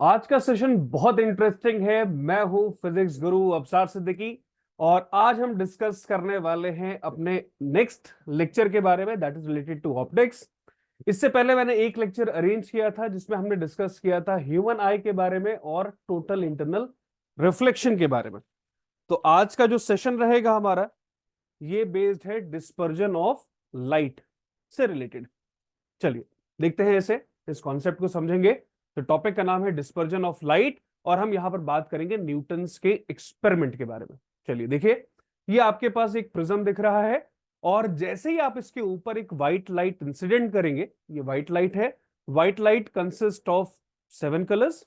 आज का सेशन बहुत इंटरेस्टिंग है। मैं हूं फिजिक्स गुरु अबसार सिद्दीकी और आज हम डिस्कस करने वाले हैं अपने नेक्स्ट लेक्चर के बारे में, that is related to optics. इससे पहले मैंने एक लेक्चर अरेंज किया था जिसमें हमने डिस्कस किया था ह्यूमन आई के बारे में और टोटल इंटरनल रिफ्लेक्शन के बारे में। तो आज का जो सेशन रहेगा हमारा, ये बेस्ड है डिस्पर्जन ऑफ लाइट से रिलेटेड। चलिए देखते हैं इस कॉन्सेप्ट को समझेंगे। तो टॉपिक का नाम है डिस्पर्जन ऑफ लाइट और हम यहां पर बात करेंगे न्यूटन्स के एक्सपेरिमेंट के बारे में। चलिए देखिए, ये आपके पास एक प्रिज्म दिख रहा है और जैसे ही आप इसके ऊपर एक व्हाइट लाइट इंसिडेंट करेंगे, ये व्हाइट लाइट है। White light consist of 7 colours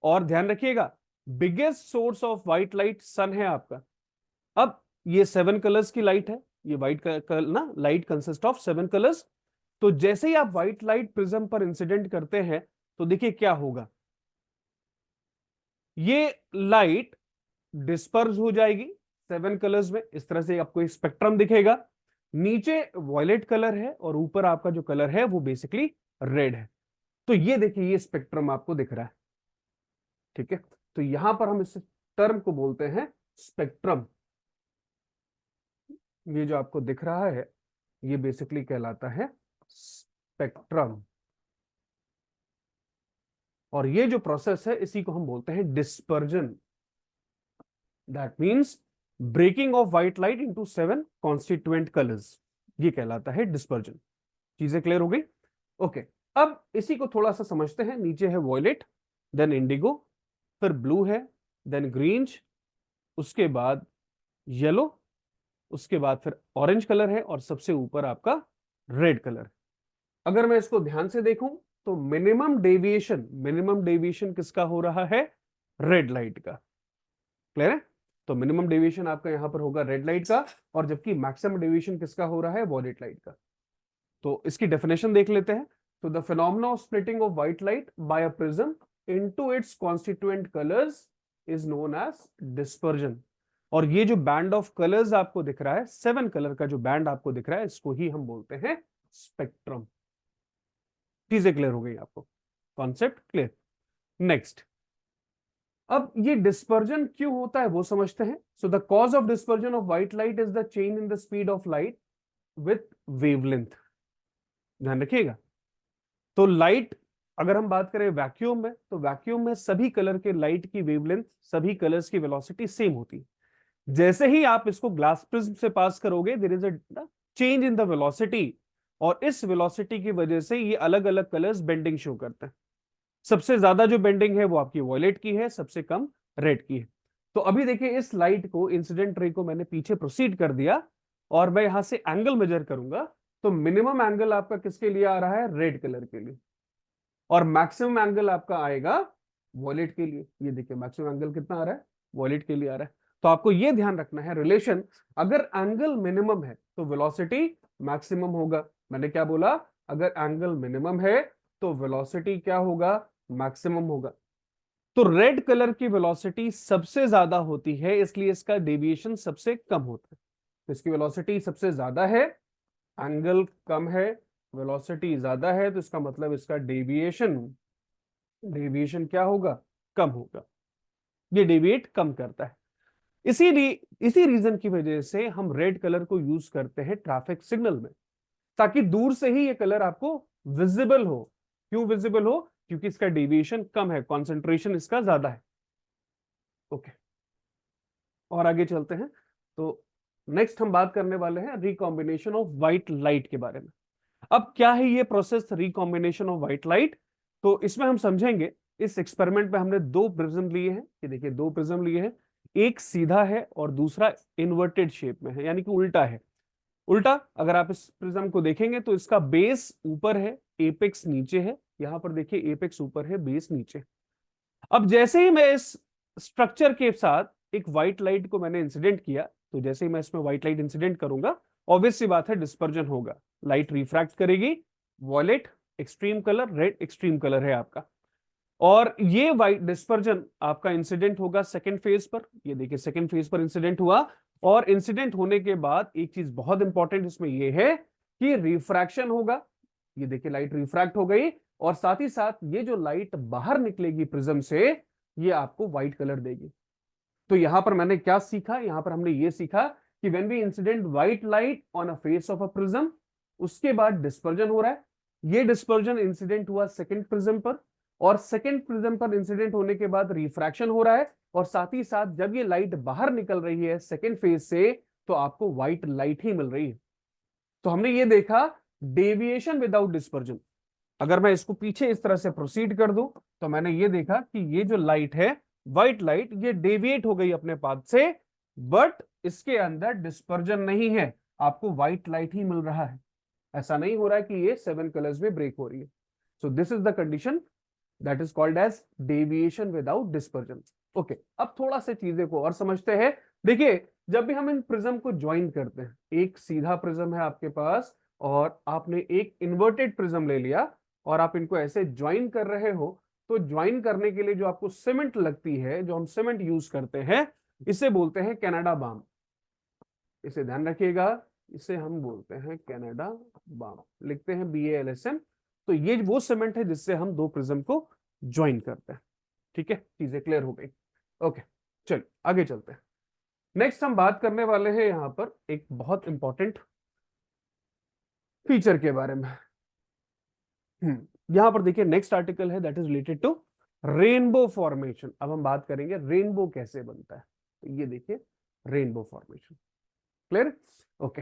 और ध्यान रखिएगा, biggest source of white light sun है आपका। अब ये 7 कलर्स की लाइट है, ये व्हाइट कलर ना, लाइट कंसिस्ट ऑफ 7 कलर्स। तो जैसे ही आप व्हाइट लाइट प्रिज्म पर इंसिडेंट करते हैं तो देखिए क्या होगा, ये लाइट डिस्पर्स हो जाएगी 7 कलर्स में। इस तरह से आपको एक स्पेक्ट्रम दिखेगा। नीचे वॉयलेट कलर है और ऊपर आपका जो कलर है वो बेसिकली रेड है। तो ये देखिए, ये स्पेक्ट्रम आपको दिख रहा है, ठीक है। तो यहां पर हम इस टर्म को बोलते हैं स्पेक्ट्रम। ये जो आपको दिख रहा है ये बेसिकली कहलाता है स्पेक्ट्रम। और ये जो प्रोसेस है इसी को हम बोलते हैं dispersion. That means breaking of white light into 7 constituent colours, ये कहलाता है डिस्पर्जन। चीजें क्लियर हो गई? ओके। अब इसी को थोड़ा सा समझते हैं। नीचे है वॉयलेट, देन इंडिगो, फिर ब्लू है, देन ग्रीन्स, उसके बाद येलो, उसके बाद फिर ऑरेंज कलर है और सबसे ऊपर आपका रेड कलर। अगर मैं इसको ध्यान से देखूं तो मिनिमम डेविएशन किसका हो रहा है? रेड लाइट का। क्लियर है? तो मिनिमम डेविएशन आपका यहां पर होगा रेड लाइट का, और जबकि मैक्सिमम डेविएशन किसका हो रहा है? वॉयलेट लाइट का। तो इसकी डेफिनेशन देख लेते हैं। तो the phenomena of splitting of white light by a prism into its constituent colours is known as dispersion. और ये जो बैंड ऑफ कलर्स आपको दिख रहा है, 7 कलर का जो बैंड आपको दिख रहा है, इसको ही हम बोलते हैं स्पेक्ट्रम। चीजें क्लियर हो गई आपको? Concept clear? नेक्स्ट, अब ये डिस्पर्जन क्यों होता है वो समझते हैं। So the cause of dispersion of white light is the change in the speed of light with wavelength. ध्यान रखिएगा। तो लाइट, अगर हम बात करें वैक्यूम में, तो वैक्यूम में सभी कलर के लाइट की वेवलेंथ, सभी कलर्स की वेलोसिटी सेम होती है। जैसे ही आप इसको ग्लास प्रिज्म से पास करोगे, there is a change in the velocity, और इस वेलोसिटी की वजह से ये अलग अलग कलर्स बेंडिंग शो करते हैं। सबसे ज्यादा जो बेंडिंग है वो आपकी वॉयलेट की है, सबसे कम रेड की है। तो अभी देखिए, इस लाइट को, इंसिडेंट रे को मैंने पीछे प्रोसीड कर दिया और मैं यहां से एंगल मेजर करूंगा। तो मिनिमम एंगल आपका किसके लिए आ रहा है? रेड कलर के लिए। और मैक्सिमम एंगल आपका आएगा वॉयलेट के लिए। ये देखिए, मैक्सिमम एंगल कितना आ रहा है? वॉयलेट के लिए आ रहा है। तो आपको ये ध्यान रखना है रिलेशन, अगर एंगल मिनिमम है तो वेलोसिटी मैक्सिमम होगा। मैंने क्या बोला? अगर एंगल मिनिमम है तो वेलोसिटी क्या होगा? मैक्सिमम होगा। तो रेड कलर की वेलोसिटी सबसे ज्यादा होती है, इसलिए इसका डेविएशन सबसे कम होता है। तो इसकी वेलोसिटी सबसे ज्यादा है, एंगल कम है, वेलोसिटी ज्यादा है, तो इसका मतलब इसका डेविएशन डेविएशन क्या होगा? कम होगा। ये डेविएट कम करता है। इसीलिए, इसी रीजन की वजह से हम रेड कलर को यूज करते हैं ट्रैफिक सिग्नल में, ताकि दूर से ही ये कलर आपको विजिबल हो। क्यों विजिबल हो? क्योंकि इसका डेविएशन कम है, कॉन्सेंट्रेशन इसका ज्यादा है। ओके, और आगे चलते हैं। तो नेक्स्ट हम बात करने वाले हैं रिकॉम्बिनेशन ऑफ व्हाइट लाइट के बारे में। अब क्या है ये process, recombination of white light? तो इसमें हम समझेंगे, इस एक्सपेरिमेंट में हमने 2 प्रिज्म लिए हैं। ये देखिए, 2 प्रिज्म लिए हैं, एक सीधा है और दूसरा इन्वर्टेड शेप में है, यानी कि उल्टा है। उल्टा, अगर आप इस प्रिज्म को देखेंगे तो इसका बेस ऊपर है, एपेक्स नीचे है। यहां पर देखिए, एपेक्स ऊपर है, बेस नीचे। अब जैसे ही मैं इस स्ट्रक्चर के साथ एक व्हाइट लाइट को मैंने इंसिडेंट किया, तो जैसे ही मैं इसमें व्हाइट लाइट इंसिडेंट करूंगा, ऑब्वियस सी बात है डिस्पर्जन होगा। लाइट रिफ्रैक्ट करेगी, violet extreme colour, red extreme colour है आपका। और ये वाइट डिस्पर्जन आपका इंसिडेंट होगा सेकंड फेज पर। ये देखिए, सेकंड फेज पर इंसिडेंट हुआ, और इंसिडेंट होने के बाद एक चीज बहुत इंपॉर्टेंट इसमें ये है कि रिफ्रैक्शन होगा। ये देखिए, लाइट रिफ्रैक्ट हो गई, और साथ ही साथ ये जो लाइट बाहर निकलेगी प्रिज्म से, ये आपको व्हाइट कलर देगी। तो यहां पर मैंने क्या सीखा, यहां पर हमने ये सीखा कि when we incident white light on a face of a prism, उसके बाद डिस्पर्जन हो रहा है। ये डिस्पर्जन इंसिडेंट हुआ सेकंड प्रिज्म पर, और सेकंड प्रिज्म पर इंसिडेंट होने के बाद रिफ्रैक्शन हो रहा है, और साथ ही साथ जब ये लाइट बाहर निकल रही है सेकंड फेज से, तो आपको व्हाइट लाइट ही मिल रही है। तो हमने ये देखा डेविएशन विदाउट डिस्पर्जन। अगर मैं इसको पीछे इस तरह से प्रोसीड कर दूं, तो मैंने ये देखा कि ये जो लाइट है, व्हाइट लाइट, ये डेविएट हो गई अपने पाथ से, बट इसके अंदर डिस्पर्जन नहीं है, आपको व्हाइट लाइट ही मिल रहा है। ऐसा नहीं हो रहा है कि ये 7 कलर्स में ब्रेक हो रही है। So this is the condition that is called as deviation without dispersion. Okay, अब थोड़ा सा चीजें को और समझते हैं। देखिए, जब भी हम इन प्रिज्म को ज्वाइन करते हैं, एक सीधा प्रिज्म है आपके पास और आपने एक इन्वर्टेड प्रिज्म ले लिया और आप इनको ऐसे ज्वाइन कर रहे हो, तो ज्वाइन करने के लिए जो आपको सीमेंट लगती है, जो हम सीमेंट यूज करते हैं, इसे बोलते हैं कनाडा बाम। इसे ध्यान रखिएगा, इसे हम बोलते हैं कनाडा बाम, लिखते हैं BALSM। तो ये वो सीमेंट है जिससे हम दो प्रिज्म को ज्वाइन करते हैं। ठीक है, चीजें क्लियर हो गई। ओके, चलिए आगे चलते हैं। नेक्स्ट हम बात करने वाले हैं यहां पर एक बहुत इंपॉर्टेंट फीचर के बारे में। यहां पर देखिए नेक्स्ट आर्टिकल है that is related to rainbow formation. अब हम बात करेंगे रेनबो कैसे बनता है। तो ये देखिए rainbow formation, clear? Okay,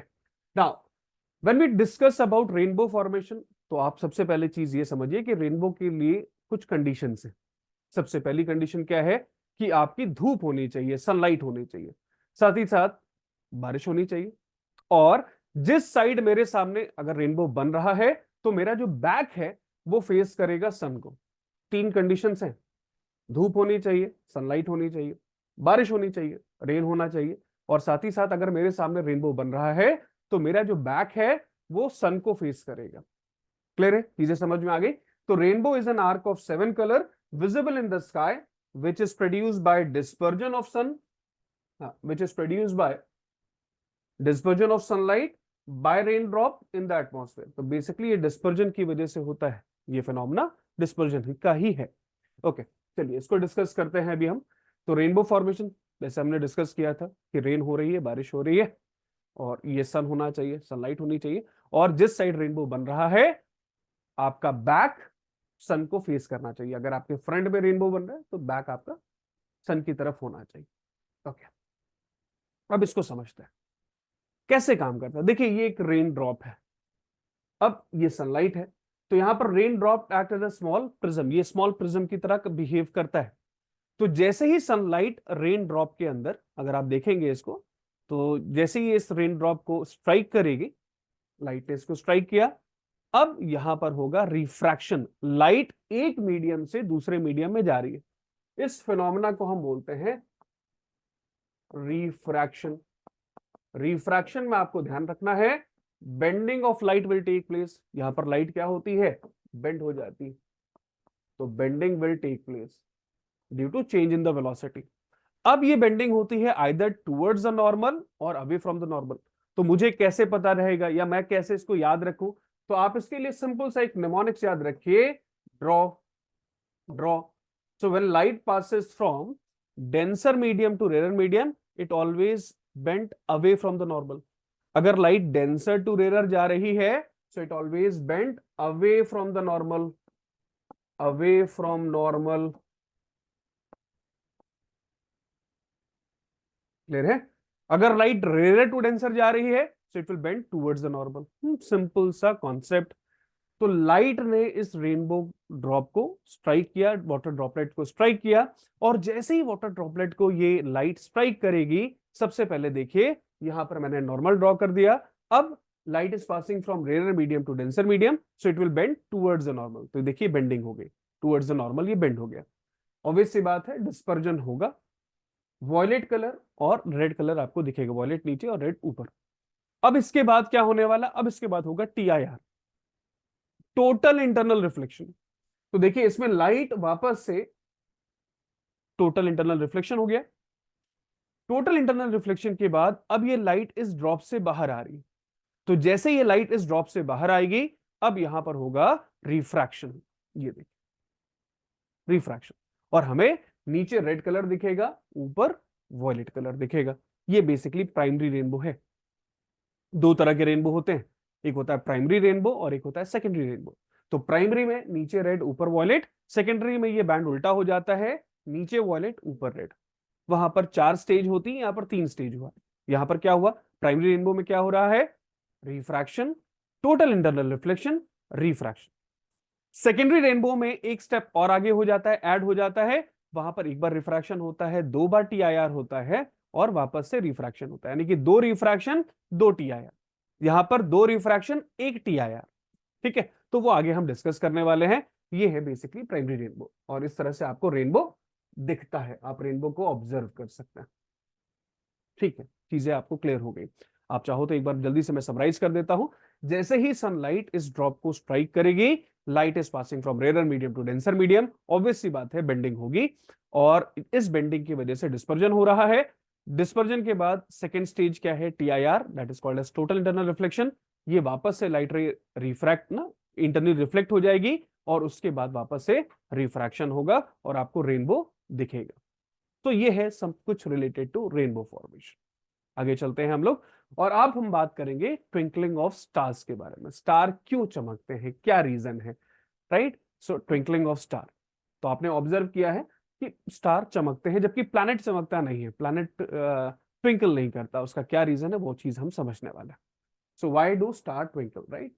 now when we discuss about rainbow formation, तो आप सबसे पहले चीज ये समझिए कि रेनबो के लिए कुछ कंडीशंस है। सबसे पहली कंडीशन क्या है कि आपकी धूप होनी चाहिए, सनलाइट होनी चाहिए, साथ ही साथ बारिश होनी चाहिए, और जिस साइड मेरे सामने अगर रेनबो बन रहा है, तो मेरा जो बैक है वो फेस करेगा सन को। तीन कंडीशंस हैं, धूप होनी चाहिए, सनलाइट होनी चाहिए, बारिश होनी चाहिए, रेन होना चाहिए, और साथ ही साथ अगर मेरे सामने रेनबो बन रहा है, तो मेरा जो बैक है वो सन को फेस करेगा। क्लियर है, चीजें समझ में आ गई? तो rainbow is an arc of 7 colour visible in the sky which is produced by dispersion of sun, which is produced by dispersion of sunlight by raindrop in the atmosphere। तो basically ये dispersion की वजह से होता है, ये phenomena dispersion का ही है। ओके, चलिए इसको डिस्कस करते हैं अभी हम। तो रेनबो फॉर्मेशन जैसे हमने डिस्कस किया था कि रेन हो रही है, बारिश हो रही है, और ये सन होना चाहिए, सनलाइट होनी चाहिए, और जिस साइड रेनबो बन रहा है आपका बैक सन को फेस करना चाहिए। अगर आपके फ्रंट में रेनबो बन रहा है तो बैक आपका सन की तरफ होना चाहिए। ओके, अब इसको समझते हैं कैसे काम करता है। देखिए ये एक रेन ड्रॉप है, अब ये सनलाइट है, तो यहां पर rain drop act as a small prism, ये स्मॉल प्रिज्म की तरह बिहेव करता है। तो जैसे ही सनलाइट रेन ड्रॉप के अंदर, अगर आप देखेंगे इसको, तो जैसे ही इस रेन ड्रॉप को स्ट्राइक करेगी, लाइट ने इसको स्ट्राइक किया, अब यहां पर होगा रिफ्रैक्शन। लाइट एक मीडियम से दूसरे मीडियम में जा रही है, इस फिनोमेना को हम बोलते हैं रिफ्रैक्शन। रिफ्रैक्शन में आपको ध्यान रखना है, bending of light will take place. यहां पर लाइट क्या होती है, बेंड हो जाती है, तो bending will take place due to change in the velocity. अब ये बेंडिंग होती है आइदर टुवर्ड्स द नॉर्मल और अवे फ्रॉम द नॉर्मल। तो मुझे कैसे पता रहेगा या मैं कैसे इसको याद रखूं? तो आप इसके लिए सिंपल सा एक निमोनिक्स याद रखिए, draw draw. So when light passes from denser medium to rare medium, it always bent away from the normal. अगर लाइट डेंसर टू रेयर जा रही है, so it always bent away from the normal, away from normal. Clear है? अगर light rare to denser जा रही है, so it will bend towards the normal. Simple सा कॉन्सेप्ट। तो लाइट ने इस रेनबो ड्रॉप को स्ट्राइक किया, वाटर ड्रॉपलेट को स्ट्राइक किया, और जैसे ही वाटर ड्रॉपलेट को ये लाइट स्ट्राइक करेगी, सबसे पहले देखिए यहां पर मैंने नॉर्मल ड्रॉ कर दिया। अब light is passing from rare medium to denser medium, so it will bend towards the normal. तो देखिए बेंडिंग हो गई टुवर्ड्स द नॉर्मल, ये बेंड हो गया। ऑब्वियस सी बात है, डिस्पर्जन होगा। वॉयलेट कलर और रेड कलर आपको दिखेगा, वॉयलेट नीचे और रेड ऊपर। अब इसके बाद क्या होने वाला, अब इसके बाद होगा TIR, टोटल इंटरनल रिफ्लेक्शन। तो देखिए इसमें लाइट वापस से टोटल इंटरनल रिफ्लेक्शन हो गया। टोटल इंटरनल रिफ्लेक्शन के बाद अब ये लाइट इस ड्रॉप से बाहर आ रही, तो जैसे ये लाइट इस ड्रॉप से बाहर आएगी, अब यहां पर होगा रिफ्रैक्शन। ये देखिए रिफ्रैक्शन, और हमें नीचे रेड कलर दिखेगा, ऊपर वॉयलेट कलर दिखेगा। ये बेसिकली प्राइमरी रेनबो है। दो तरह के रेनबो होते हैं, एक होता है प्राइमरी रेनबो और एक होता है सेकेंडरी रेनबो। तो प्राइमरी में नीचे रेड ऊपर वॉयलेट, सेकेंडरी में ये बैंड उल्टा हो जाता है, नीचे वॉयलेट ऊपर रेड। वहां पर 4 स्टेज होती है, यहां पर 3 स्टेज हुआ। यहां पर क्या हुआ, प्राइमरी रेनबो में क्या हो रहा है, refraction, total internal reflection, refraction. Secondary rainbow में एक स्टेप और आगे हो जाता है, ऐड हो जाता है। वहां पर एक बार रिफ्रैक्शन होता है, 2 बार टीआईआर होता है, और वापस से रिफ्रैक्शन होता है, यानी कि 2 रिफ्रैक्शन 2 टीआईआर। यहां पर 2 रिफ्रैक्शन 1 टीआईआर। ठीक है, तो वो आगे हम डिस्कस करने वाले हैं। ये है बेसिकली प्राइमरी रेनबो, और इस तरह से आपको रेनबो दिखता है, आप रेनबो को ऑब्जर्व कर सकते हैं। ठीक है, चीजें आपको क्लियर हो गई। आप चाहो तो एक बार जल्दी से मैं समराइज कर देता हूं। जैसे ही सनलाइट इस ड्रॉप को स्ट्राइक करेगी, light is passing from rare medium to denser medium, obvious सी बात है बेंडिंग होगी, और इस बेंडिंग की वजह से डिस्पर्जन हो रहा है। डिस्पर्जन के बाद सेकेंड स्टेज क्या है, TIR, that is called as total internal reflection. ये वापस से लाइट रे रिफ्रैक्ट ना इंटरनली रिफ्लेक्ट हो जाएगी, और उसके बाद वापस से रिफ्रैक्शन होगा और आपको रेनबो दिखेगा। तो ये है सब कुछ रिलेटेड टू रेनबो फॉर्मेशन। आगे चलते हैं हम लोग, और अब हम बात करेंगे ट्विंकलिंग ऑफ स्टार्स के बारे में। स्टार क्यों चमकते हैं, क्या रीजन है, right. So twinkling of star, तो आपने ऑब्जर्व किया है कि स्टार चमकते हैं जबकि प्लैनेट चमकता नहीं है, प्लैनेट ट्विंकल नहीं करता। उसका क्या रीजन है, वो चीज हम समझने वाले हैं। So why do star twinkle, right.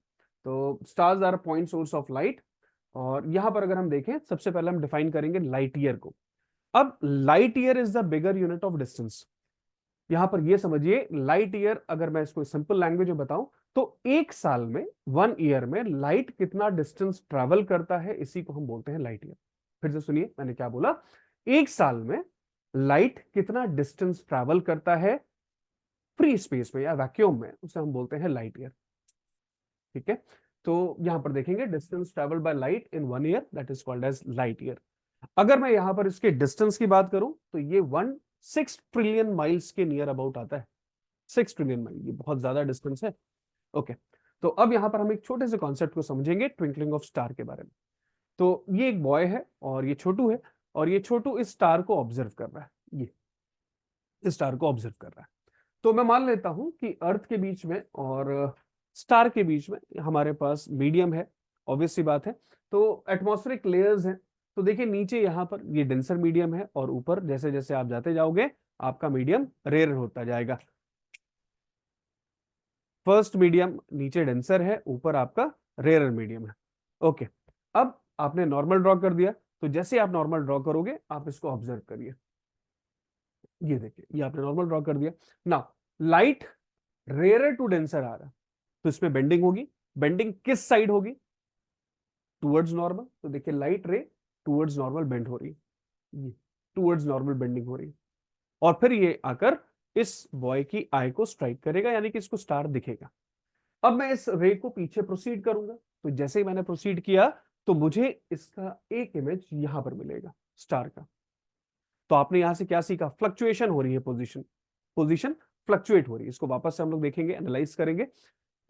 तो stars are point source of light, और यहां पर अगर हम देखें, सबसे पहले हम डिफाइन करेंगे लाइट ईयर को। अब light year is the bigger unit of distance. यहां पर ये समझिए, लाइट ईयर अगर मैं इसको सिंपल लैंग्वेज में बताऊं, तो एक साल में, 1 ईयर में लाइट कितना डिस्टेंस ट्रैवल करता है, इसी को हम बोलते हैं लाइट ईयर। फिर से सुनिए मैंने क्या बोला, एक साल में लाइट कितना डिस्टेंस ट्रैवल करता है फ्री स्पेस में या वैक्यूम में, उसे हम बोलते हैं लाइट ईयर। ठीक है, तो यहां पर देखेंगे distance travel by light in 1 year, that is called as light year. अगर मैं यहां पर इसके डिस्टेंस की बात करूं, तो ये 6 ट्रिलियन माइल्स के नियर अबाउट आता है। 6 ट्रिलियन माइल, ये बहुत ज्यादा डिस्टेंस है। ओके, तो अब यहां पर हम एक छोटे से कॉन्सेप्ट को समझेंगे ट्विंकलिंग ऑफ स्टार के बारे में। तो ये एक बॉय है और ये छोटू है, और ये छोटू इस स्टार को ऑब्जर्व कर रहा है, ये इस स्टार को ऑब्जर्व कर रहा है। तो मैं मान लेता हूं कि अर्थ के बीच में और स्टार के बीच में हमारे पास मीडियम है, ऑब्वियस सी बात है। तो एटमॉस्फेरिक लेयर्स हैं। तो देखिए नीचे यहाँ पर ये डेंसर मीडियम है, और ऊपर जैसे जैसे आप जाते जाओगे आपका मीडियम रेयर होता जाएगा। फर्स्ट मीडियम नीचे डेंसर है, ऊपर आपका रेयर मीडियम है। ओके, अब आपने नॉर्मल ड्रॉ कर दिया, तो जैसे आप नॉर्मल ड्रॉ करोगे आप इसको ऑब्जर्व करिए। ये देखिए, ये आपने नॉर्मल ड्रॉ कर दिया। Now light rare to denser आ रहा है, तो इसमें बेंडिंग होगी। बेंडिंग किस साइड होगी, टूवर्ड्स नॉर्मल। तो देखिए लाइट रे टूवर्ड्स नॉर्मल बेंड हो रही है, ये टूवर्ड्स नॉर्मल बेंडिंग हो रही है, और फिर ये आकर इस बॉय की आई को स्ट्राइक करेगा, यानी कि इसको स्टार दिखेगा। अब मैं इस रे को पीछे प्रोसीड करूंगा, तो जैसे ही मैंने प्रोसीड किया, तो मुझे इसका एक इमेज यहां पर मिलेगा स्टार का। तो आपने यहां से क्या सीखा, फ्लक्चुएशन हो रही है, पोजीशन पोजीशन फ्लक्चुएट हो रही है। इसको वापस से हम लोग देखेंगे, एनालाइज करेंगे।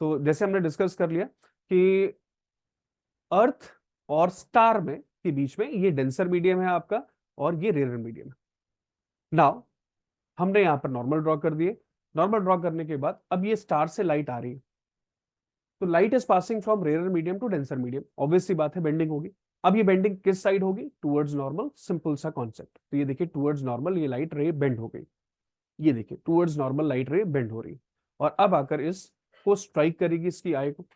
तो जैसे हमने डिस्कस कर लिया कि अर्थ और स्टार में के बीच में ये डेंसर मीडियम है आपका, और ये रेयर मीडियम है। नाउ हमने यहां पर नॉर्मल ड्रॉ कर दिए। नॉर्मल ड्रॉ करने के बाद अब ये स्टार से लाइट आ रही है, तो light is passing from rare medium to denser medium, obvious सी बात है बेंडिंग होगी। अब ये बेंडिंग किस साइड होगी, टुवर्ड्स नॉर्मल, सिंपल सा कॉन्सेप्ट। तो ये देखिए टुवर्ड्स नॉर्मल, ये लाइट रे बेंड हो गई। ये देखिए टुवर्ड्स नॉर्मल लाइट रे बेंड हो रही, और अब आकर इसको स्ट्राइक करेगी, इसकी आई को,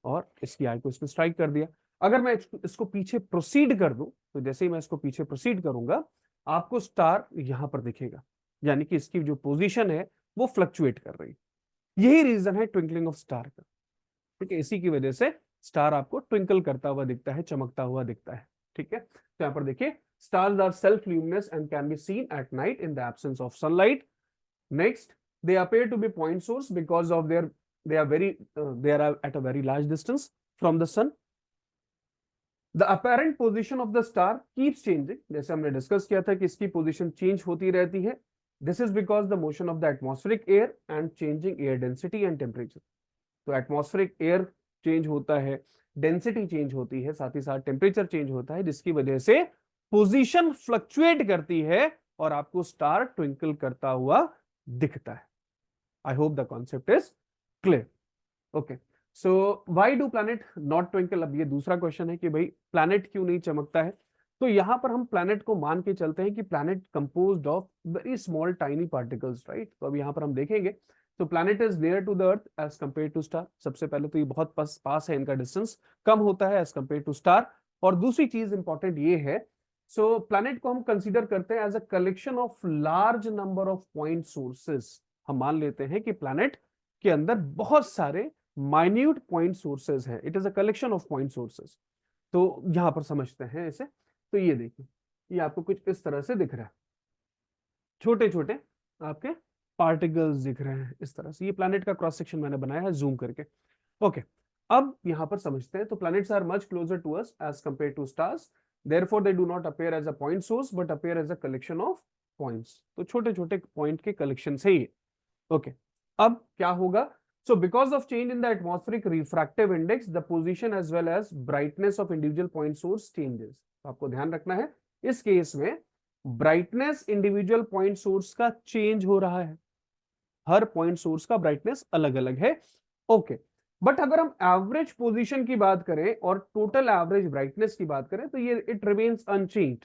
और इसकी आई को इसमें स्ट्राइक कर दिया। अगर मैं इसको पीछे प्रोसीड कर दूं, तो जैसे ही मैं इसको पीछे प्रोसीड करूंगा, आपको स्टार यहां पर दिखेगा, यानी कि इसकी जो पोजीशन है वो फ्लक्चुएट कर रही है। यही रीजन है ट्विंकलिंग ऑफ स्टार का। ठीक है, इसी की वजह से स्टार आपको ट्विंकल करता हुआ दिखता है, चमकता हुआ दिखता है। ठीक है, तो यहां पर देखिए, stars are self luminous and can be seen at night in the absence of sunlight. Next, they appear to be point source because of their they are at a very large distance from the sun. The apparent position of the star keeps changing, जैसे हमने discuss किया था कि इसकी position change होती रहती है। This is because the motion of the atmospheric air and changing air density and temperature. तो एटमॉस्फेरिक एयर चेंज होता है, डेंसिटी चेंज होती है, साथ ही साथ टेम्परेचर चेंज होता है, जिसकी वजह से पोजीशन फ्लक्चुएट करती है और आपको स्टार ट्विंकल करता हुआ दिखता है। I hope the concept is clear. Okay, so why do planet not twinkle? अब ये दूसरा क्वेश्चन है कि भाई प्लैनेट क्यों नहीं चमकता है। तो यहां पर हम प्लैनेट को मान के चलते हैं कि planet composed of very small tiny particles, right. तो अब यहां पर हम देखेंगे, तो planet is near to the earth as compare to star. सबसे पहले तो ये बहुत पास है, इनका डिस्टेंस कम होता है एज कंपेयर टू स्टार। और दूसरी चीज इंपॉर्टेंट ये है, सो प्लैनेट को हम कंसीडर करते हैं as a collection of large number of point sources. हम मान लेते हैं कि प्लैनेट के अंदर बहुत सारे माइन्यूट पॉइंट सोर्सेज हैं, it is a collection of point sources. तो यहां पर समझते हैं इसे। तो ये देखिए, ये आपको कुछ इस तरह से दिख रहा है, छोटे छोटे आपके पार्टिकल्स दिख रहे हैं इस तरह से। ये प्लैनेट का क्रॉस सेक्शन मैंने बनाया है जूम करके। ओके, अब यहां पर समझते हैं। तो planets are much closer to us as compare to stars, therefore they do not appear as a point source but appear as a collection of points. तो छोटे छोटे पॉइंट के कलेक्शन से ही। ओके, अब क्या होगा? So because of change in the atmospheric refractive index, the position as well as brightness of individual point source changes. तो आपको ध्यान रखना है, इस केस में ब्राइटनेस इंडिविजुअल पॉइंट सोर्स का चेंज हो रहा है, हर पॉइंट सोर्स का ब्राइटनेस अलग अलग है। ओके, बट अगर हम एवरेज पोजीशन की बात करें और टोटल एवरेज ब्राइटनेस की बात करें तो ये इट रिमेन्स अनचेंज्ड,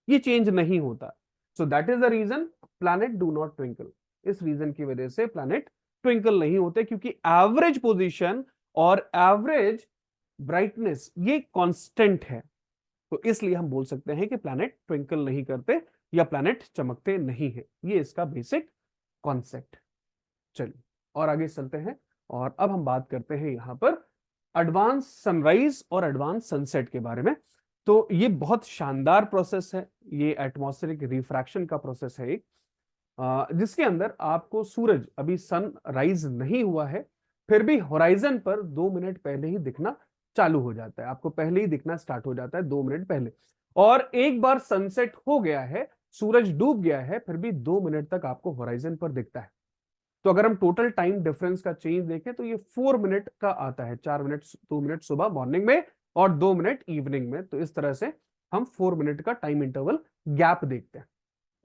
ये चेंज नहीं होता। So that is the reason planet do not twinkle. इस रीजन की वजह से प्लैनेट ट्विंकल नहीं होते, क्योंकि एवरेज पोजीशन और एवरेज ब्राइटनेस ये कांस्टेंट है। तो इसलिए हम बोल सकते हैं कि प्लैनेट ट्विंकल नहीं करते या प्लैनेट चमकते नहीं है। ये इसका बेसिक कॉन्सेप्ट। चलिए और आगे चलते हैं, और अब हम बात करते हैं यहां पर एडवांस सनराइज और एडवांस सनसेट के बारे में। तो ये बहुत शानदार प्रोसेस है, ये एटमॉस्फेरिक रिफ्रैक्शन का प्रोसेस है एक, जिसके अंदर आपको सूरज, अभी सन राइज नहीं हुआ है, फिर भी होराइजन पर 2 मिनट पहले ही दिखना चालू हो जाता है, आपको पहले ही दिखना स्टार्ट हो जाता है 2 मिनट पहले। और एक बार सनसेट हो गया है, सूरज डूब गया है, फिर भी 2 मिनट तक आपको होराइजन पर दिखता है। तो अगर हम टोटल टाइम डिफरेंस का चेंज देखें तो ये 4 मिनट का आता है, 4 मिनट, 2 मिनट सुबह मॉर्निंग में और 2 मिनट इवनिंग में। तो इस तरह से हम 4 मिनट का टाइम इंटरवल गैप देखते हैं।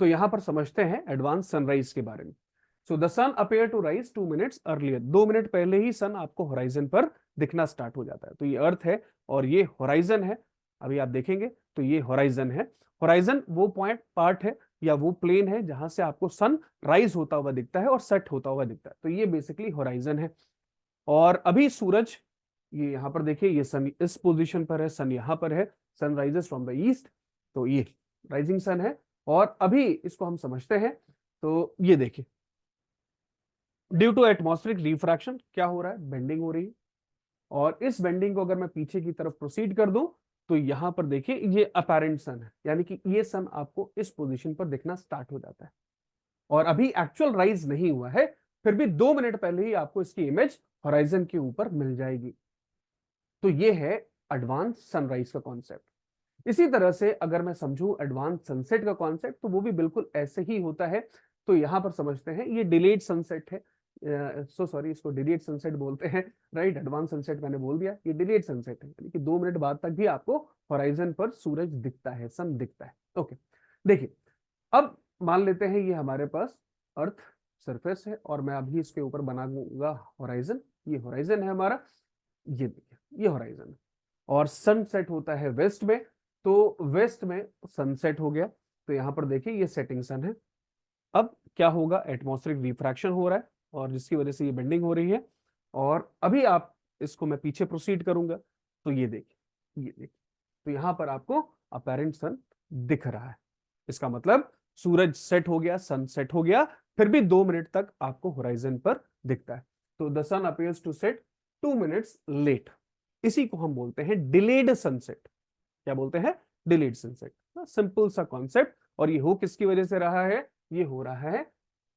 तो यहां पर समझते हैं एडवांस सनराइज के बारे में। So the sun appear to rise 2 minutes earlier, 2 minute पहले ही सन आपको होराइजन पर दिखना स्टार्ट हो जाता है। तो ये अर्थ है और ये होराइजन है, अभी आप देखेंगे तो ये होराइजन है। होराइजन वो पॉइंट पार्ट है या वो प्लेन है जहां से आपको सन राइज होता हुआ दिखता है और सेट होता हुआ दिखता है। तो ये बेसिकली होराइजन है। और अभी सूरज, ये यहां पर देखिए, ये सन इस पोजीशन पर है, सन यहां पर है, sun rises from the east. तो ये राइजिंग सन है। और अभी इसको हम समझते हैं, तो ये देखिए, ड्यू टू एटमॉस्फेरिक रिफ्रैक्शन क्या हो रहा है, बेंडिंग हो रही है। और इस बेंडिंग को अगर मैं पीछे की तरफ प्रोसीड कर दूं तो यहां पर देखिए ये अपेरेंट सन है, यानी कि ये सन आपको इस पोजीशन पर दिखना स्टार्ट हो जाता है। और अभी एक्चुअल राइज नहीं हुआ है, फिर भी 2 मिनट पहले ही आपको इसकी इमेज होराइजन के ऊपर मिल जाएगी। तो ये है एडवांस सनराइज का कॉन्सेप्ट। इसी तरह से अगर मैं समझूं एडवांस सनसेट का कॉन्सेप्ट, तो वो भी बिल्कुल ऐसे ही होता है। तो यहां पर समझते हैं, ये डिलेड सनसेट है, सो सॉरी, इसको डिलेड सनसेट बोलते हैं, राइट। एडवांस सनसेट मैंने बोल दिया, ये डिलेड सनसेट है, यानी कि 2 मिनट बाद तक भी आपको होराइजन पर सूरज दिखता है, सन दिखता है। ओके, देखिए, अब मान लेते हैं ये हमारे पास अर्थ सरफेस है और मैं अभी इसके ऊपर बनाऊंगा होराइजन। ये होराइजन है हमारा, ये देखिए ये होराइजन है। और सनसेट होता है वेस्ट में, तो वेस्ट में सनसेट हो गया। तो यहां पर देखिए ये सेटिंग सन है। अब क्या होगा, एटमॉस्फेरिक रिफ्रैक्शन हो रहा है और जिसकी वजह से ये बेंडिंग हो रही है। और अभी आप इसको मैं पीछे प्रोसीड करूंगा तो ये देखिए, ये देखिए, तो यहां पर आपको अपेरेंट सन दिख रहा है। इसका मतलब सूरज सेट हो गया, सन सेट हो गया, फिर भी 2 मिनट तक आपको होराइजन पर दिखता है। तो the sun appears to set 2 minutes late. इसी को हम बोलते हैं डिलेड सनसेट। क्या बोलते हैं, डिलेड सनसेट। सिंपल सा कॉन्सेप्ट। और ये हो किसकी वजह से रहा है, ये हो रहा है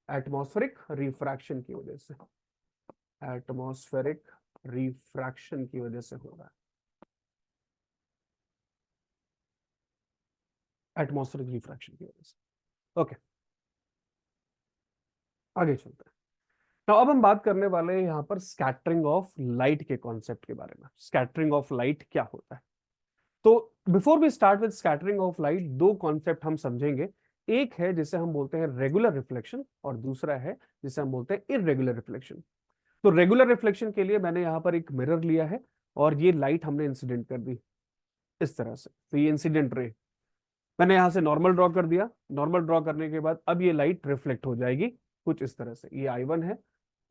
एटमॉस्फेरिक रिफ्रैक्शन की वजह से, एटमॉस्फेरिक रिफ्रैक्शन की वजह से हो रहा है, एटमॉस्फेरिक रिफ्रैक्शन की वजह से। ओके, आगे चलते हैं। तो अब हम बात करने वाले हैं यहाँ पर स्कैटरिंग ऑफ लाइट के कॉन्सेप्ट के बारे में। स्कैटरिंग ऑफ लाइट क्या होता है? तो before we start with scattering of light, दो कॉन्सेप्ट हम समझेंगे। एक है जिसे हम बोलते हैं रेगुलर रिफ्लेक्शन, और दूसरा है जिसे हम बोलते हैं इररेगुलर रिफ्लेक्शन। तो रेगुलर रिफ्लेक्शन के लिए मैंने यहाँ पर एक मिरर लिया है और ये लाइट हमने इंसिडेंट कर दी इस तरह से। तो ये इंसिडेंट रे मैंने यहाँ से नॉर्मल ड्रॉ कर दिया। नॉर्मल ड्रॉ करने के बाद अब ये लाइट रिफ्लेक्ट हो जाएगी कुछ इस तरह से। ये I1 है,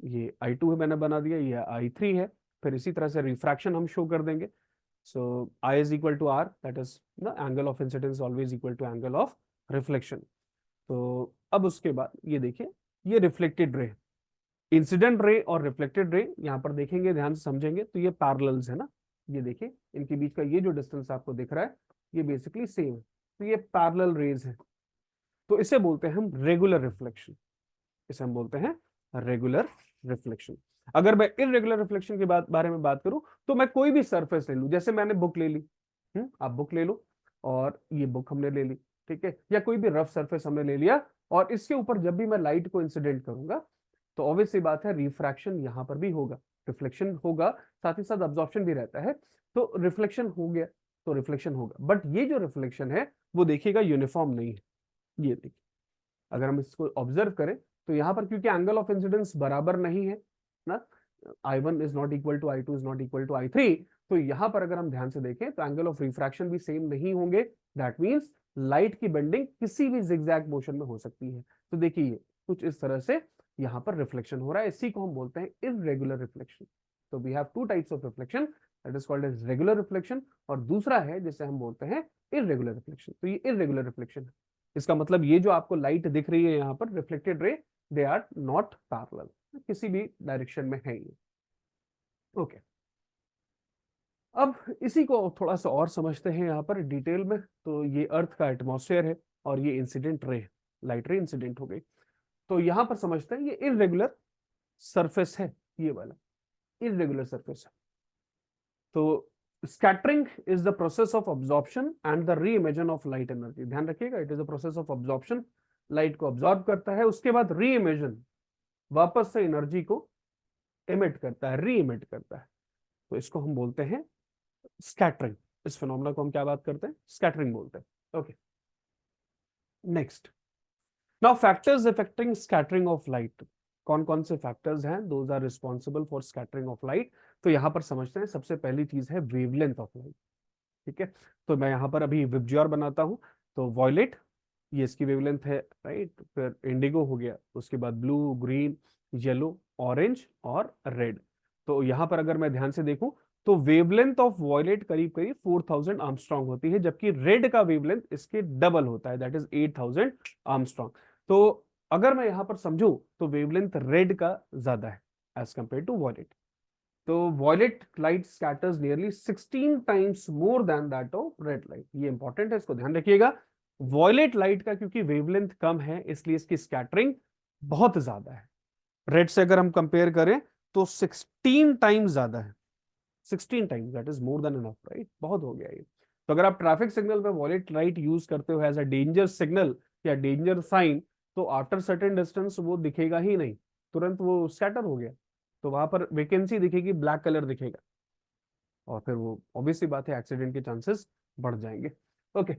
ये I2 है, मैंने बना दिया, ये I3 है। फिर इसी तरह से रिफ्रैक्शन हम शो कर देंगे। So I is equal to R, that is the angle of incidence always equal to angle of reflection. तो अब उसके बाद ये देखिए, ये रिफ्लेक्टेड रे, इंसिडेंट रे और रिफ्लेक्टेड रे यहाँ पर देखेंगे, ध्यान से समझेंगे तो ये पैरेलल्स है ना। ये देखिए इनके बीच का ये जो डिस्टेंस आपको दिख रहा है ये बेसिकली सेम है, तो ये पैरेलल रेज है। तो इसे बोलते हैं हम रेगुलर रिफ्लेक्शन, इसे हम बोलते हैं रेगुलर रिफ्लेक्शन। अगर मैं इररेगुलर रिफ्लेक्शन के बारे में बात करूं तो मैं कोई भी सरफेस ले लूं, जैसे मैंने बुक ले ली, आप बुक ले लो और ये बुक हमने ले ली, ठीक है, या कोई भी रफ सरफेस हमने ले लिया, और इसके ऊपर जब भी मैं लाइट को इंसिडेंट करूंगा तो ऑब्वियस सी बात है रिफ्रैक्शन यहां पर भी होगा, रिफ्लेक्शन होगा, साथ ही साथ अब्जॉर्प्शन भी रहता है। तो रिफ्लेक्शन हो गया तो रिफ्लेक्शन होगा, बट ये जो रिफ्लेक्शन है वो देखिएगा यूनिफॉर्म नहीं है। ये देखिए अगर हम इसको ऑब्जर्व करें तो यहाँ पर क्योंकि एंगल ऑफ इंसिडेंस बराबर नहीं है ना, I1 is not equal to I2 is not equal to I3, तो यहाँ पर अगर हम ध्यान से देखें तो एंगल ऑफ रिफ्रैक्शन भी सेम नहीं होंगे। दैट मींस लाइट की बेंडिंग किसी भी जिगजैग मोशन में हो सकती है। तो देखिए कुछ इस तरह से यहाँ पर रिफ्लेक्शन हो रहा है, इसी को हम बोलते हैं इररेगुलर रिफ्लेक्शन। तो we have two types of reflection, that is called as regular reflection, और दूसरा है जिसे हम बोलते हैं इररेगुलर रिफ्लेक्शन। तो ये इररेगुलर रिफ्लेक्शन है, इसका मतलब ये जो आपको लाइट दिख रही है यहाँ पर reflected ray, they are not parallel, किसी भी डायरेक्शन में है ये। ओके, अब इसी को थोड़ा सा और समझते हैं यहाँ पर डिटेल में। तो ये अर्थ का एटमॉस्फेयर है और ये incident ray, light ray incident हो गई। तो यहाँ पर समझते हैं ये इररेगुलर सरफेस है, ये वाला इररेगुलर सरफेस है। तो scattering is the process of absorption and the re-emission of light energy. ध्यान रखिएगा, it is the process of absorption, light को अब्जॉर्ब करता है, उसके बाद रीइमेजन, वापस से एनर्जी को इमिट करता है, रीइमिट करता है। तो इसको हम बोलते हैं स्कैटरिंग। इस फिनोमेना को हम क्या बात करते हैं? स्कैटरिंग बोलते हैं। Okay, next, now factors affecting scattering of light. कौन कौन से फैक्टर्स हैं those are responsible for scattering of light? तो यहां पर समझते हैं, सबसे पहली चीज है वेवलेंथ ऑफ लाइट। ठीक है, तो मैं यहाँ पर अभी विबज्योर बनाता हूँ। तो वॉयलेट, ये इसकी वेवलेंथ है, राइट। फिर इंडिगो हो गया, उसके बाद ब्लू, ग्रीन, येलो, ऑरेंज और रेड। तो यहाँ पर अगर मैं ध्यान से देखूं तो वेवलेंथ ऑफ वॉयलेट करीब करीब 4000 आर्मस्ट्रॉन्ग होती है, जबकि रेड का वेवलेंथ इसके डबल होता है, दैट इज 8000 आर्मस्ट्रॉन्ग। तो अगर मैं यहाँ पर समझूं तो वेवलेंथ रेड का ज्यादा है एज कंपेयर टू वॉयलेट। तो violet light scatters nearly 16 times more than that of red light. ये इंपॉर्टेंट है, इसको ध्यान रखिएगा। वॉयलेट लाइट का क्योंकि वेवलेंथ कम है इसलिए इसकी स्कैटरिंग बहुत ज्यादा है। रेड से अगर हम कंपेयर करें तो 16 टाइम्स ज्यादा है, 16 times, that is more than enough, right. बहुत हो गया ये। तो अगर आप ट्रैफिक सिग्नल पे वॉयलेट लाइट यूज करते हो एज अ डेंजर सिग्नल या डेंजर साइन, तो आफ्टर सर्टेन डिस्टेंस वो दिखेगा ही नहीं, तुरंत वो स्कैटर हो गया। तो वहां पर वेकेंसी दिखेगी, ब्लैक कलर दिखेगा, और फिर वो ऑब्वियसली बात है एक्सीडेंट के चांसेस बढ़ जाएंगे। ओके,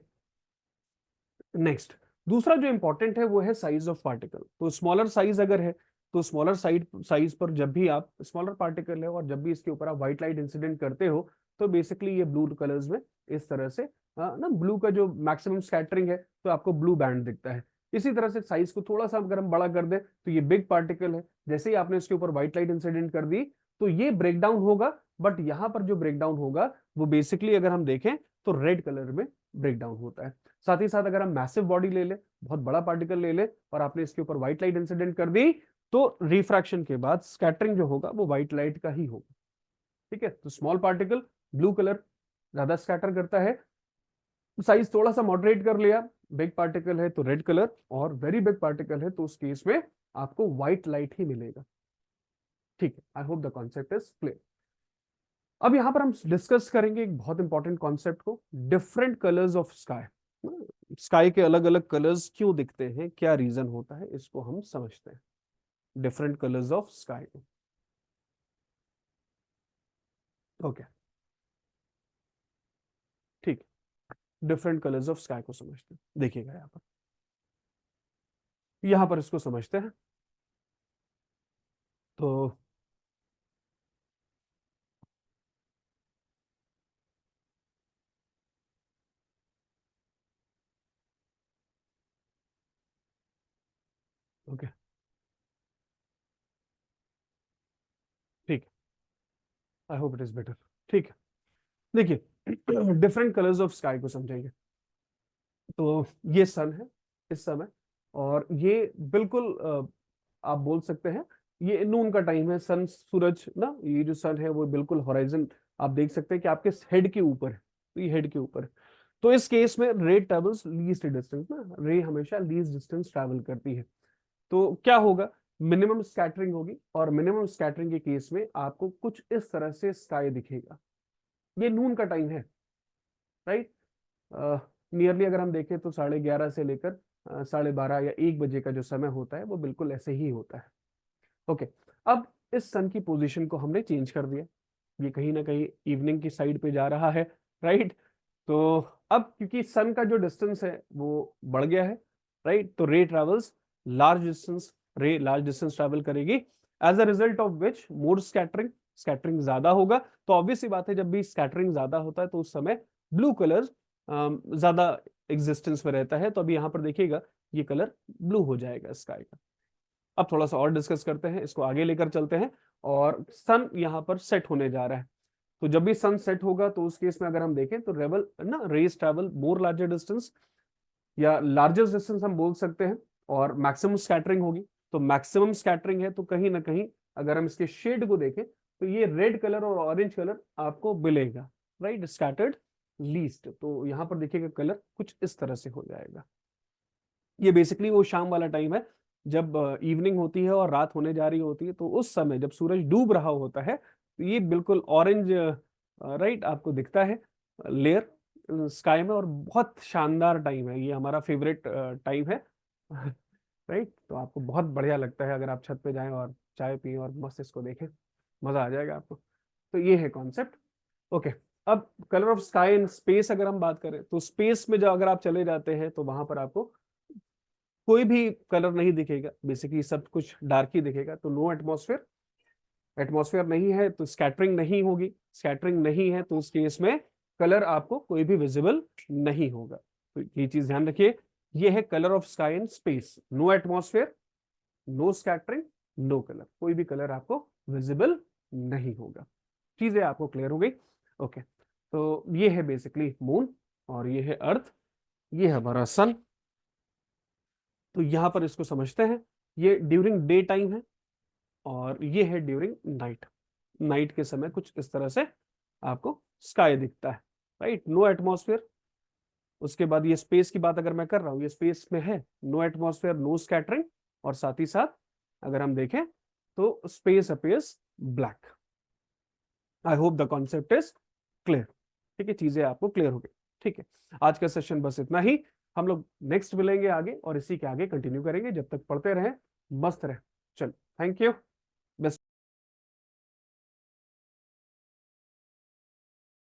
नेक्स्ट, दूसरा जो इंपॉर्टेंट है वो है साइज ऑफ पार्टिकल। तो स्मॉलर साइज अगर है तो स्मॉलर साइज पर जब भी आप स्मॉलर पार्टिकल है और जब भी इसके ऊपर आप व्हाइट लाइट इंसिडेंट करते हो तो बेसिकली ये ब्लू कलर्स में इस तरह से ना, ब्लू का जो मैक्सिमम स्कैटरिंग है तो आपको ब्लू बैंड दिखता है। इसी तरह से साइज को थोड़ा सा अगर हम बड़ा कर दें तो ये बिग पार्टिकल है, जैसे ही आपने इसके ऊपर व्हाइट लाइट इंसिडेंट कर दी तो ये ब्रेक डाउन होगा, बट यहाँ पर जो ब्रेक डाउन होगा वो बेसिकली अगर हम देखें तो रेड कलर में ब्रेक डाउन होता है। साथ ही साथ अगर हम मैसिव बॉडी ले ले, बहुत बड़ा पार्टिकल ले ले, और आपने इसके ऊपर व्हाइट लाइट इंसिडेंट कर दी तो रिफ्रैक्शन के बाद स्कैटरिंग जो होगा वो व्हाइट लाइट का ही होगा। ठीक है, तो स्मॉल पार्टिकल ब्लू कलर ज्यादा स्कैटर करता है, साइज थोड़ा सा मॉडरेट कर लिया, बिग पार्टिकल है तो रेड कलर, और वेरी बिग पार्टिकल है तो उस केस में आपको व्हाइट लाइट ही मिलेगा। ठीक है, I hope the concept is clear. अब यहां पर हम डिस्कस करेंगे एक बहुत इंपॉर्टेंट कॉन्सेप्ट को, different colours of sky. Sky के अलग अलग कलर्स क्यों दिखते हैं, क्या रीजन होता है, इसको हम समझते हैं। Different colours of sky. Okay, ठीक, डिफरेंट कलर्स ऑफ स्काई को समझते हैं। देखिएगा यहाँ पर इसको समझते हैं। तो ओके, ठीक, I hope it is better. ठीक है, देखिए डिफरेंट कलर्स ऑफ स्काई को समझेंगे। तो ये सन है इस समय, और ये बिल्कुल आप बोल सकते हैं ये नून का टाइम है। सन, सूरज ना, ये जो सन है वो बिल्कुल हॉराइजन आप देख सकते हैं कि आपके हेड के ऊपर है। तो ये हेड के ऊपर है। तो इस केस में रे ट्रेवल्स लीस्ट डिस्टेंस ना, रे हमेशा लीस्ट डिस्टेंस ट्रैवल करती है। तो क्या होगा, मिनिमम स्कैटरिंग होगी, और मिनिमम स्कैटरिंग के केस में आपको कुछ इस तरह से स्काई दिखेगा। ये नून का टाइम है, राइट। नियरली अगर हम देखें तो 11:30 से लेकर 12:30 या 1 बजे का जो समय होता है वो बिल्कुल ऐसे ही होता है। ओके, अब इस सन की पोजीशन को हमने चेंज कर दिया, ये कहीं ना कहीं इवनिंग की साइड पे जा रहा है, राइट। तो अब क्योंकि सन का जो डिस्टेंस है वो बढ़ गया है, राइट, तो ray travels large distance, ray large distance travel करेगी, as a result of which more scattering, scattering ज्यादा होगा। तो ऑब्वियस सी बात है, जब भी स्कैटरिंग ज्यादा होता है तो उस समय ब्लू कलर ज्यादा एग्जिस्टेंस में रहता है। तो अभी यहाँ पर देखिएगा ये कलर ब्लू हो जाएगा स्काई का। अब थोड़ा सा और डिस्कस करते हैं, इसको आगे लेकर चलते हैं। और सन यहाँ पर सेट होने जा रहा है। तो जब भी सन सेट होगा तो उस केस में अगर हम देखें तो रेवल ना, रेज ट्रैवल मोर लार्जर डिस्टेंस, या लार्जेस्ट डिस्टेंस हम बोल सकते हैं, और मैक्सिमम स्कैटरिंग होगी। तो मैक्सिमम स्कैटरिंग है तो कहीं ना कहीं अगर हम इसके शेड को देखें तो ये रेड कलर और ऑरेंज कलर आपको मिलेगा, राइट, स्कैटर्ड लीस्ट। तो यहां पर देखिएगा कलर कुछ इस तरह से हो जाएगा। ये बेसिकली वो शाम वाला टाइम है जब इवनिंग होती है और रात होने जा रही होती है। तो उस समय जब सूरज डूब रहा होता है तो ये बिल्कुल ऑरेंज, राइट, आपको दिखता है लेयर स्काई में, और बहुत शानदार टाइम है ये, हमारा फेवरेट टाइम है राइट। तो आपको बहुत बढ़िया लगता है अगर आप छत पे जाएं और चाय पिए और मस्त इसको देखें, मजा आ जाएगा आपको। तो ये है कॉन्सेप्ट। ओके, अब colour of sky in space अगर हम बात करें तो स्पेस में जब अगर आप चले जाते हैं तो वहां पर आपको कोई भी कलर नहीं दिखेगा, बेसिकली सब कुछ डार्क ही दिखेगा। तो नो एटमॉस्फेयर, एटमॉस्फेयर नहीं है तो स्कैटरिंग नहीं होगी, स्कैटरिंग नहीं है तो उस केस में कलर आपको कोई भी विजिबल नहीं होगा। तो ये चीज ध्यान रखिए, ये है colour of sky in space, no atmosphere, no scattering, no colour, कोई भी कलर आपको विजिबल नहीं होगा। चीजें आपको क्लियर हो गई। ओके, तो ये है बेसिकली मून, और ये है अर्थ, ये है हमारा सन। तो यहां पर इसको समझते हैं, ये ड्यूरिंग डे टाइम है, और ये है ड्यूरिंग नाइट। नाइट के समय कुछ इस तरह से आपको स्काई दिखता है, राइट, नो एटमॉस्फेयर। उसके बाद ये स्पेस की बात अगर मैं कर रहा हूँ, ये स्पेस में है, नो एटमॉस्फेयर, नो स्कैटरिंग, और साथ ही साथ अगर हम देखें तो space appears black. I hope the concept is clear. ठीक है, चीजें आपको क्लियर हो गई। ठीक है, आज का सेशन बस इतना ही। हम लोग नेक्स्ट मिलेंगे आगे, और इसी के आगे कंटिन्यू करेंगे। जब तक पढ़ते रहें, मस्त रहे। चलो, थैंक यू।